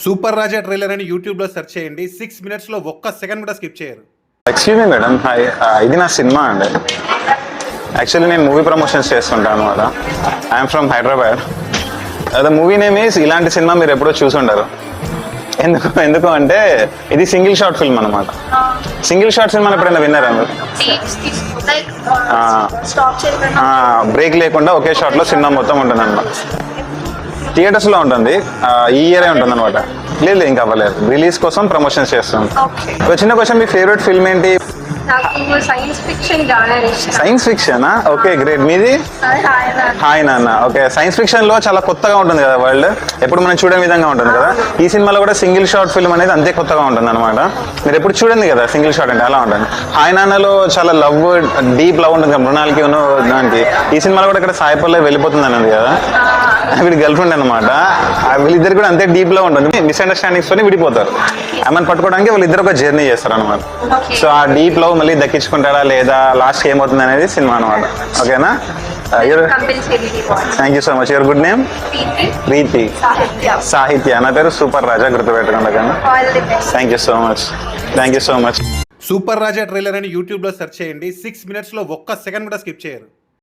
Super Raja trailer అని యూట్యూబ్లో search చేయండి. 6 మినిట్స్లో ఒక్క సెకండ్ కూడా స్కిప్ చేయరు. Excuse me madam, hi. ఇది నా సినిమా అండి. యాక్చువల్లీ నేను మూవీ ప్రమోషన్స్ చేస్తుంటాను అనమాట. I'm from Hyderabad. The movie name is ఇలాంటి సినిమా మీరు ఎప్పుడో చూసుంటారు. ఎందుకు అంటే ఇది సింగిల్ షార్ట్ ఫిల్మ్ అనమాట. సింగిల్ షార్ట్ ఫిల్మ్ అని ఎప్పుడైనా విన్నారా మీరు? బ్రేక్ లేకుండా ఒకే షాట్ లో సినిమా మొత్తం ఉంటుంది అనమాట. థియేటర్స్ లో ఉంటుంది. ఈ ఇయరే ఉంటుంది అనమాట. లేదు ఇంకా అవ్వలేదు. రిలీజ్ కోసం ప్రమోషన్స్ చేస్తాం. ఒక చిన్న క్వశ్చన్, మీ ఫేవరెట్ ఫిల్మ్ ఏంటి? సైన్స్ ఫిక్షనా? Okay, great. మీది? హాయ్ నాన్న. ఓకే, సైన్స్ ఫిక్షన్ లో చాలా కొత్తగా ఉంటుంది కదా వరల్డ్, ఎప్పుడు మనం చూడని విధంగా ఉంటుంది కదా. ఈ సినిమాలో కూడా సింగిల్ షార్ట్ ఫిల్మ్ అనేది అంతే కొత్తగా ఉంటుంది అనమాట. మీరు ఎప్పుడు చూడండి కదా సింగిల్ షాట్ అంటే అలా ఉంటుంది. హాయ్ నాన్నలో చాలా లవ్, డీప్ లవ్ ఉంటుంది కదా మృణాల్కి దానికి. ఈ సినిమాలో కూడా ఇక్కడ సాయి పల్లవి వెళ్ళిపోతుంది అన్నది కదా, వీడి గర్ల్ ఫ్రెండ్ అనమాట. వీళ్ళిద్దరు కూడా అంతే డీప్ లో ఉంటుంది. మిస్అండర్స్టాండింగ్స్ తోని విడిపోతారు. ఆమెను పట్టుకోవడానికి వాళ్ళిద్దరు ఒక జర్నీ చేస్తారు అనమాట. సో ఆ డీప్ లవ్ మళ్ళీ దక్కించుకుంటారా లేదా, లాస్ట్ ఏమవుతుంది అనేది సినిమా అనమాట. ఓకేనా? Thank you so much. Your good name? Preethi. Sahitya. నా పేరు సూపర్ రాజా, గుర్తుపెట్టుకోండి. Thank you so much. Thank you so much. Super Raja trailer అని యూట్యూబ్లో సెర్చ్ చేయండి. 6 మినిట్స్లో ఒక్క సెకండ్ కూడా స్కిప్ చేయరు.